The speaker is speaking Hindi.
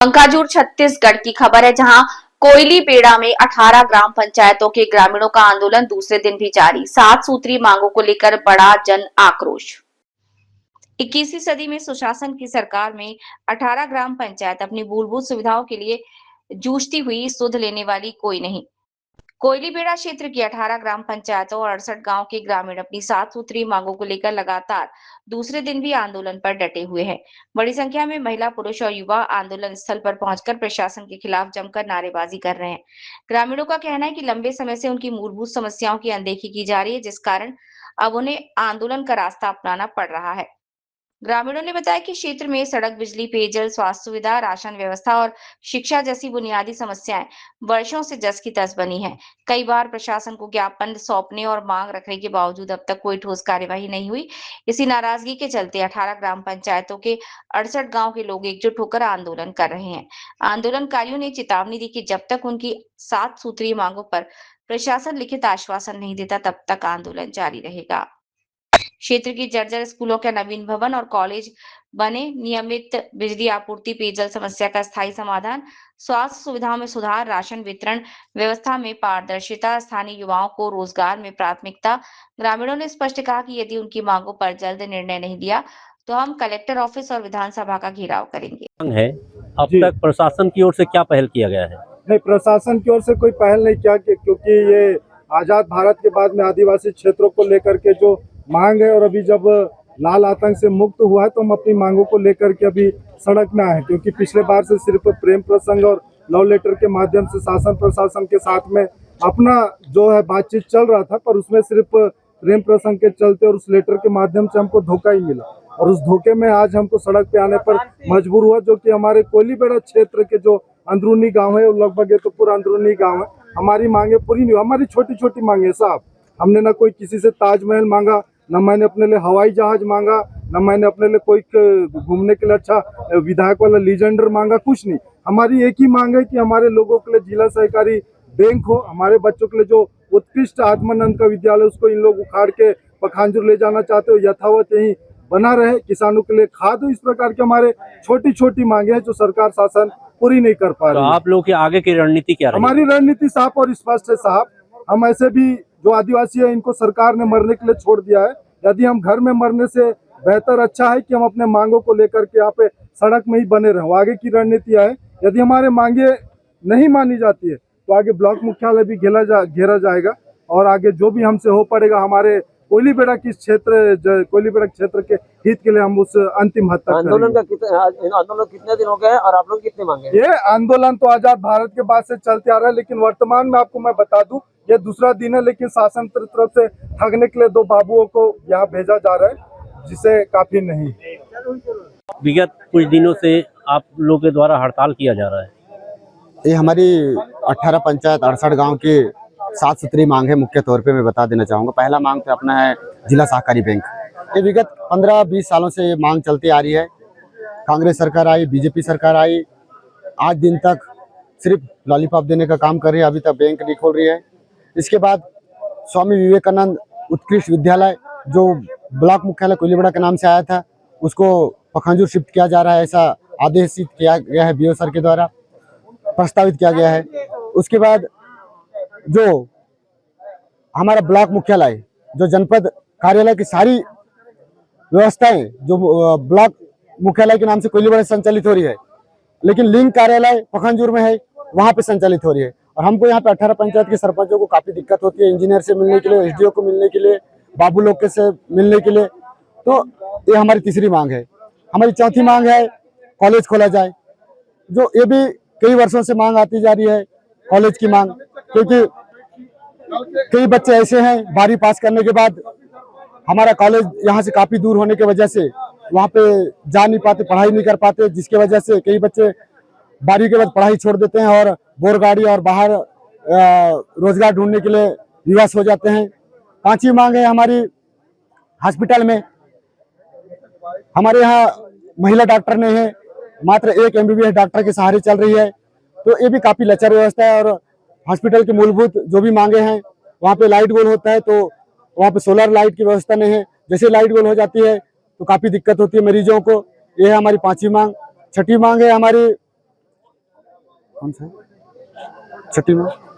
बंकाजूर छत्तीसगढ़ की खबर है, जहां कोयलीबेड़ा में 18 ग्राम पंचायतों के ग्रामीणों का आंदोलन दूसरे दिन भी जारी। 7 सूत्री मांगों को लेकर बड़ा जन आक्रोश। 21वीं सदी में सुशासन की सरकार में 18 ग्राम पंचायत अपनी मूलभूत सुविधाओं के लिए जूझती हुई सुध लेने वाली कोई नहीं। कोयलीबेड़ा क्षेत्र की 18 ग्राम पंचायतों और 68 गांव के ग्रामीण अपनी 7 सूत्री मांगों को लेकर लगातार दूसरे दिन भी आंदोलन पर डटे हुए हैं। बड़ी संख्या में महिला, पुरुष और युवा आंदोलन स्थल पर पहुंचकर प्रशासन के खिलाफ जमकर नारेबाजी कर रहे हैं। ग्रामीणों का कहना है कि लंबे समय से उनकी मूलभूत समस्याओं की अनदेखी की जा रही है, जिस कारण अब उन्हें आंदोलन का रास्ता अपनाना पड़ रहा है। ग्रामीणों ने बताया कि क्षेत्र में सड़क, बिजली, पेयजल, स्वास्थ्य सुविधा, राशन व्यवस्था और शिक्षा जैसी बुनियादी समस्याएं वर्षों से जस की तस बनी हैं। कई बार प्रशासन को ज्ञापन सौंपने और मांग रखने के बावजूद अब तक कोई ठोस कार्यवाही नहीं हुई। इसी नाराजगी के चलते 18 ग्राम पंचायतों के 68 गांव के लोग एकजुट होकर आंदोलन कर रहे हैं। आंदोलनकारियों ने चेतावनी दी कि जब तक उनकी 7 सूत्रीय मांगों पर प्रशासन लिखित आश्वासन नहीं देता, तब तक आंदोलन जारी रहेगा। क्षेत्र की जर्जर स्कूलों का नवीन भवन और कॉलेज बने, नियमित बिजली आपूर्ति, पेयजल समस्या का स्थायी समाधान, स्वास्थ्य सुविधाओं में सुधार, राशन वितरण व्यवस्था में पारदर्शिता, स्थानीय युवाओं को रोजगार में प्राथमिकता। ग्रामीणों ने स्पष्ट कहा कि यदि उनकी मांगों पर जल्द निर्णय नहीं लिया तो हम कलेक्टर ऑफिस और विधानसभा का घेराव करेंगे। है अब तक प्रशासन की ओर से क्या पहल किया गया है? नहीं, प्रशासन की ओर से कोई पहल नहीं किया, क्योंकि ये आजाद भारत के बाद में आदिवासी क्षेत्रों को लेकर के जो मांग है, और अभी जब लाल आतंक से मुक्त हुआ है तो हम अपनी मांगों को लेकर के अभी सड़क में आए, क्योंकि पिछले बार से सिर्फ प्रेम प्रसंग और लव लेटर के माध्यम से शासन प्रशासन के साथ में अपना जो है बातचीत चल रहा था, पर उसमें सिर्फ प्रेम प्रसंग के चलते और उस लेटर के माध्यम से हमको धोखा ही मिला, और उस धोखे में आज हमको सड़क पे आने पर मजबूर हुआ, जो कि हमारे कोयलीबेड़ा क्षेत्र के जो अंदरूनी गांव है, लगभग ये तो पूरा अंदरूनी गांव है, हमारी मांगे पूरी नहीं हुई। हमारी छोटी छोटी मांगे साहब, हमने ना कोई किसी से ताजमहल मांगा, न मैंने अपने लिए हवाई जहाज मांगा, न मैंने अपने लिए कोई घूमने के लिए अच्छा विधायक वाला लीजेंडर मांगा, कुछ नहीं। हमारी एक ही मांग है कि हमारे लोगों के लिए जिला सहकारी बैंक हो, हमारे बच्चों के लिए जो उत्कृष्ट आत्मानंद का विद्यालय उसको इन लोग उखाड़ के पखानजूर ले जाना चाहते हो, यथावत यही बना रहे, किसानों के लिए खाद हो। इस प्रकार के हमारे छोटी छोटी मांगे हैं जो सरकार शासन पूरी नहीं कर पा रही। तो आप लोगों की आगे की रणनीति क्या रहेगी? हमारी रणनीति साफ और स्पष्ट है साहब। हम ऐसे भी जो आदिवासी है इनको सरकार ने मरने के लिए छोड़ दिया है। यदि हम घर में मरने से बेहतर अच्छा है कि हम अपने मांगों को लेकर के यहाँ पे सड़क में ही बने रहें। आगे की रणनीति है, यदि हमारे मांगे नहीं मानी जाती है तो आगे ब्लॉक मुख्यालय भी घेरा जाएगा, और आगे जो भी हमसे हो पड़ेगा हमारे कोयलीबेड़ा कोयलीबेड़ा क्षेत्र के हित के लिए हम उस अंतिम हद तक आंदोलन कितने दिन हो गए और आप लोग कितने मांगे? ये आंदोलन तो आजाद भारत के बाद से चलते आ रहा है, लेकिन वर्तमान में आपको मैं बता दूं ये दूसरा दिन है, लेकिन शासन की तरफ से ठगने के लिए 2 बाबुओं को यहाँ भेजा जा रहा है, जिसे काफी नहीं। विगत कुछ दिनों से आप लोगों के द्वारा हड़ताल किया जा रहा है। ये हमारी 18 पंचायत 68 गांव की 7 सूत्री मांग है। मुख्य तौर पे मैं बता देना चाहूँगा, पहला मांग तो अपना है जिला सहकारी बैंक। ये विगत 15-20 सालों से ये मांग चलती आ रही है। कांग्रेस सरकार आई, बीजेपी सरकार आई, आज दिन तक सिर्फ लॉलीपॉप देने का काम कर रही है, अभी तक बैंक नहीं खोल रही है। इसके बाद स्वामी विवेकानंद उत्कृष्ट विद्यालय जो ब्लॉक मुख्यालय कोयलीबेड़ा के नाम से आया था, उसको पखानजूर शिफ्ट किया जा रहा है, ऐसा आदेशित किया गया है बीओ सर के द्वारा, प्रस्तावित किया गया है। उसके बाद जो हमारा ब्लॉक मुख्यालय, जो जनपद कार्यालय की सारी व्यवस्थाएं जो ब्लॉक मुख्यालय के नाम से कोयलीबेड़ा संचालित हो रही है, लेकिन लिंक कार्यालय पखानजूर में है, वहां पे संचालित हो रही है। और हमको यहाँ पे 18 पंचायत के सरपंचों को काफी दिक्कत होती है, इंजीनियर से मिलने के लिए, एसडीओ को मिलने के लिए, बाबू लोग के से मिलने के लिए। तो ये हमारी तीसरी मांग है। हमारी चौथी मांग है कॉलेज खोला जाए, जो ये भी कई वर्षों से मांग आती जा रही है, कॉलेज की मांग। क्योंकि कई बच्चे ऐसे हैं 12वीं पास करने के बाद हमारा कॉलेज यहाँ से काफी दूर होने की वजह से वहाँ पे जा नहीं पाते, पढ़ाई नहीं कर पाते, जिसके वजह से कई बच्चे 12वीं के बाद पढ़ाई छोड़ देते हैं और बोरगाड़ी और बाहर रोजगार ढूंढने के लिए विवश हो जाते हैं। 5वीं मांग है हमारी हॉस्पिटल में। हमारे यहाँ महिला डॉक्टर नहीं है, मात्र 1 MBBS डॉक्टर के सहारे चल रही है, तो ये भी काफी लचर व्यवस्था है। और हॉस्पिटल की मूलभूत जो भी मांगे हैं, वहाँ पे लाइट गोल होता है तो वहाँ पे सोलर लाइट की व्यवस्था नहीं है, जैसे लाइट गोल हो जाती है तो काफी दिक्कत होती है मरीजों को। ये है हमारी 5वीं मांग। 6ठी मांग है हमारी कौन सा है? छठी मांग